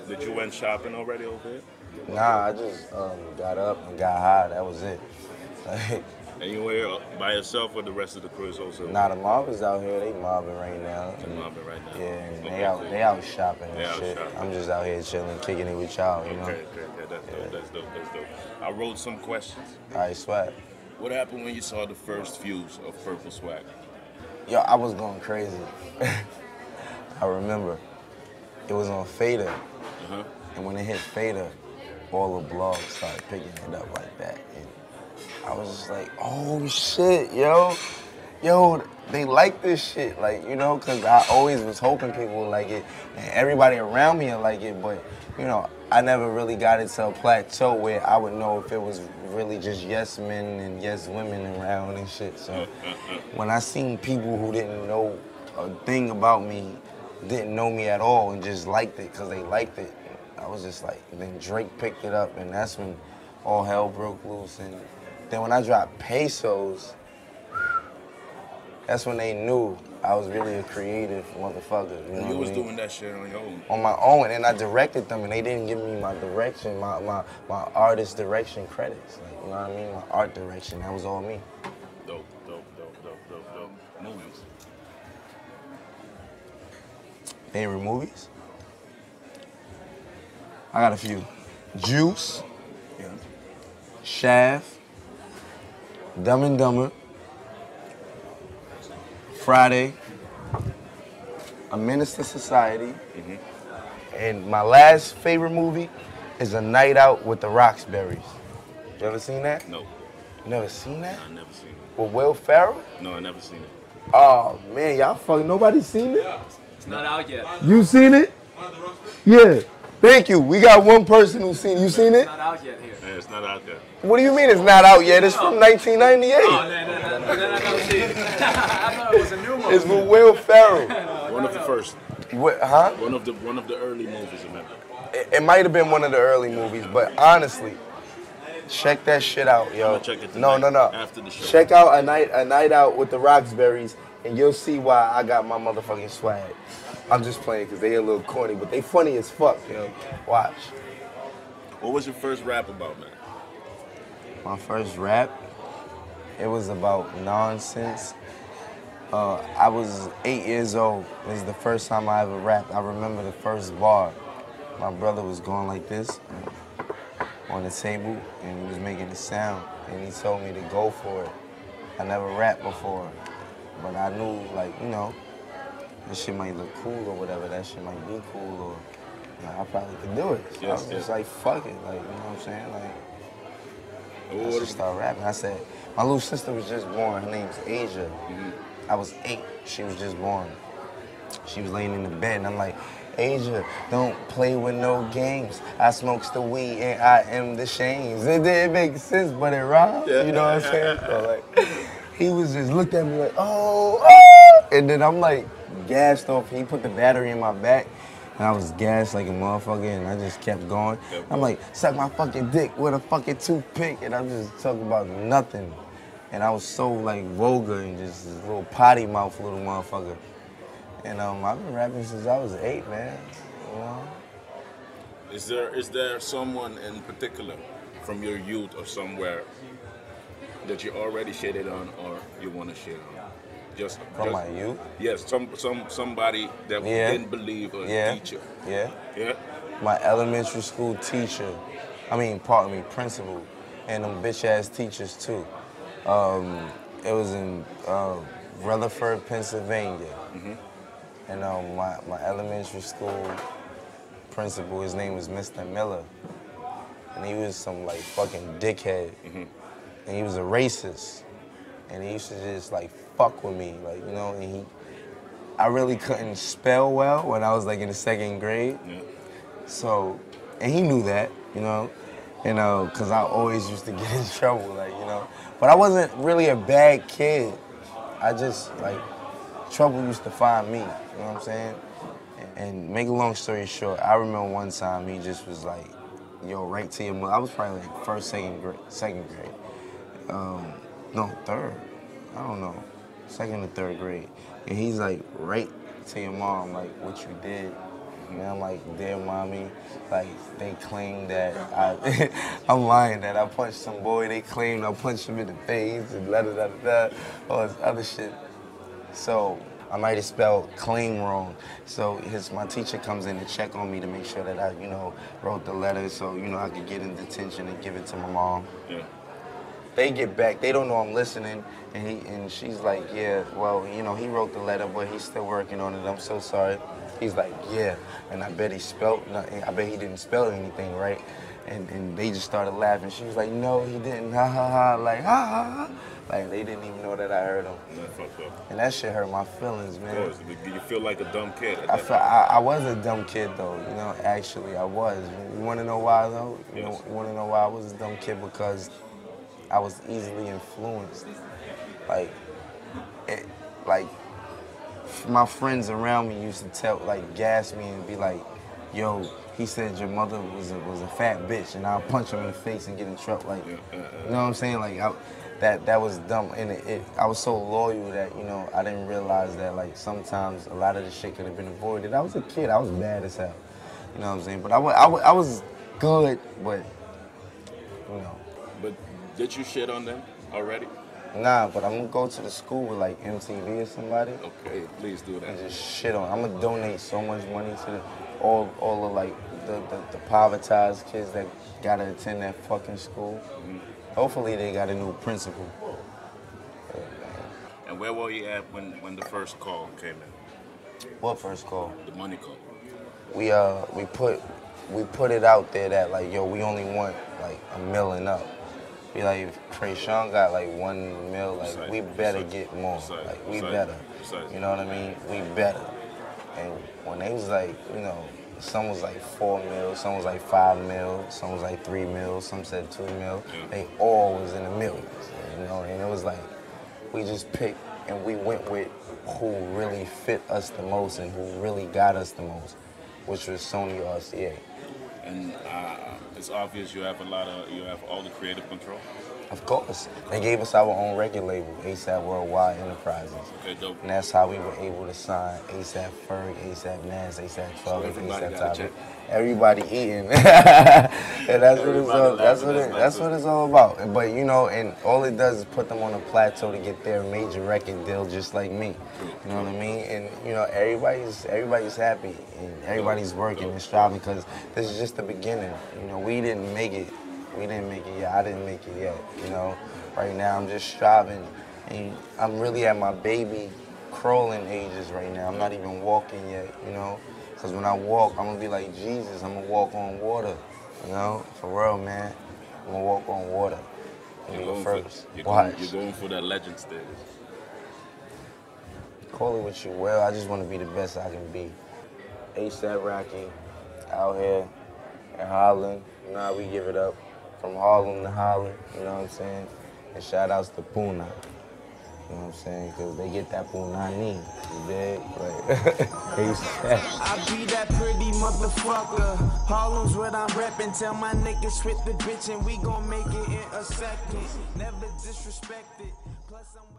Did you went shopping already over here? Nah, I just got up and got high. That was it. Like, And you were here by yourself or the rest of the crew is also? nah, the mob is out here. They mobbing right now. They're mobbing right now. Yeah, and Okay. they out shopping They and out shit. shopping. I'm just out here chilling, kicking it with y'all, you know. Okay, that's dope, that's dope, that's dope. I wrote some questions. I sweat. What happened when you saw the first views of Purple Swag? Yo, I was going crazy. I remember. It was on Fader. Uh-huh. And when it hit Fader, all the blogs started picking it up like that. And I was just like, oh shit, yo. Yo, they like this shit, like, you know, because I always was hoping people would like it, and everybody around me would like it, but, you know, I never really got it to a plateau where I would know if it was really just yes men and yes women around and shit. So when I seen people who didn't know a thing about me, didn't know me at all, and just liked it because they liked it, I was just like, then Drake picked it up, and that's when all hell broke loose. And then when I dropped Pesos, that's when they knew I was really a creative motherfucker. You know You was what I mean? doing that shit on your own. On my own, and I directed them, and they didn't give me my direction, my artist direction credits. Like, you know what I mean? My art direction, that was all me. Dope. Movies. Favorite movies? I got a few. Juice, Yeah. Shaft, Dumb and Dumber, Friday, A Menace to Society, and my last favorite movie is A Night Out with the Roxburies. You ever seen that? No, You never seen that? I never seen it. With Will Ferrell? No, I never seen it. Oh man, y'all fucking nobody seen it? It's not out yet. You seen it? Yeah. Thank you. We got one person who's seen it. You seen it? It's not out yet here. Yeah, it's not out there. What do you mean it's not out yet? It's from 1998. Oh, no, I never seen it. I thought it was a new movie. It's with Will Ferrell. One of the first. What, huh? One of the early movies, remember? It might have been one of the early movies, but honestly, check that shit out, yo. I'ma check it No, tonight, after the show. Check out a night out with the Roxburies, and you'll see why I got my motherfucking swag. I'm just playing because they a little corny, but they funny as fuck, yo. Watch. What was your first rap about, man? My first rap, it was about nonsense. I was 8 years old. It was the first time I ever rapped. I remember the first bar. My brother was going like this on the table, and he was making a sound, and he told me to go for it. I never rapped before, but I knew, like, you know, this shit might look cool or whatever. That shit might be cool, or you know, I probably could do it. So I was just like, fuck it, like, you know what I'm saying? Like, I just start rapping. I said, my little sister was just born. Her name's Asia. I was 8. She was just born. She was laying in the bed, and I'm like, Asia, don't play with no games. I smokes the weed, and I am the shames. It didn't make sense, but it rhymed. You know what I'm saying? So, like, he was just looked at me like, oh. And then I'm like, gassed off. He put the battery in my back, and I was gassed like a motherfucker, and I just kept going. I'm like, suck my fucking dick with a fucking toothpick, and I'm just talking about nothing. And I was so like vulgar and just this little potty mouth little motherfucker. And I've been rapping since I was 8, man. You know? Is there someone in particular from your youth or somewhere that you already shaded on or you want to shade on? From my youth? Yes, somebody that didn't believe a teacher. Yeah. Yeah? My elementary school teacher, principal, and them bitch ass teachers too. It was in Rutherford, Pennsylvania. And my elementary school principal, his name was Mr. Miller. And he was some like fucking dickhead. And he was a racist. And he used to just like fuck with me, like, you know, and I really couldn't spell well when I was like in the 2nd grade. So, and he knew that, you know, cause I always used to get in trouble, like, you know. But I wasn't really a bad kid. I just, like, trouble used to find me, you know what I'm saying? And make a long story short, I remember one time he just was like, yo, right to your mother. I was probably like 2nd grade. No, 3rd. I don't know. 2nd or 3rd grade. And he's like, right to your mom, like, what you did. And I'm like, dear mommy, like they claim that I, I'm lying that I punched some boy. They claim I punched him in the face and da da da da, all this other shit. So I might have spelled claim wrong. So my teacher comes in to check on me to make sure that I, wrote the letter so, I could get in detention and give it to my mom. Yeah. They get back, they don't know I'm listening, and she's like, yeah, well, he wrote the letter, but he's still working on it. I'm so sorry. He's like, yeah, and I bet he spelled nothing. I bet he didn't spell anything right. And they just started laughing. She was like, no, he didn't, ha ha ha, like ha ha ha. Like they didn't even know that I heard him. That fucked up. And that shit hurt my feelings, man. Of course. Did you feel like a dumb kid? I was a dumb kid though, actually I was. You wanna know why though? Yes. You wanna know why I was a dumb kid? Because I was easily influenced. Like my friends around me used to gas me and be like, yo, he said your mother was a fat bitch, and I'll punch him in the face and get in trouble. Like, you know what I'm saying? Like, that was dumb, and I was so loyal that, I didn't realize that, like, sometimes a lot of the shit could have been avoided. I was a kid, I was bad as hell, you know what I'm saying? But I was good, but, But did you shit on them already? Nah, but I'm gonna go to the school with like MTV or somebody. Okay, please do that. And just shit on. I'm gonna donate so much money to all of like the privatized kids that gotta attend that fucking school. Mm-hmm. Hopefully they got a new principal. And where were you at when the first call came in? What first call? The money call. We put it out there that like, yo, we only want like $1 million up. Be like, if Krayshawn got like $1 million, like we better get more. Like we better. You know what I mean? We better. And when they was like, some was like $4 million, some was like $5 million, some was like $3 million, some said $2 million. They all was in the millions, and it was like, we just picked and we went with who really fit us the most and who really got us the most, which was Sony RCA. And it's obvious you have all the creative control. Of course. They gave us our own record label, ASAP Worldwide Enterprises. Okay, dope. And that's how we were able to sign ASAP Ferg, ASAP Nas, ASAP Trouble, ASAP Topic. Everybody eating. And that's what it's all about. But and all it does is put them on a plateau to get their major record deal just like me. You know what I mean? And everybody's happy and everybody's working and striving because this is just the beginning. We didn't make it. We didn't make it yet. I didn't make it yet. Right now I'm just striving, and I'm really at my baby crawling ages right now. I'm not even walking yet. Because when I walk, I'm gonna be like Jesus. I'm gonna walk on water. For real, man. I'm gonna walk on water. You're going for that legend status. Call it what you will. I just want to be the best I can be. ASAP Rocky, out here in Holland. We give it up. From Harlem to Holland, you know what I'm saying? And shout outs to Puna, you know what I'm saying? Because they get that Punani, you dig? I be that pretty motherfucker. Harlem's what I'm reppin'. Tell my niggas with the bitch and we gon' make it in a second. Never disrespect it. Plus I'm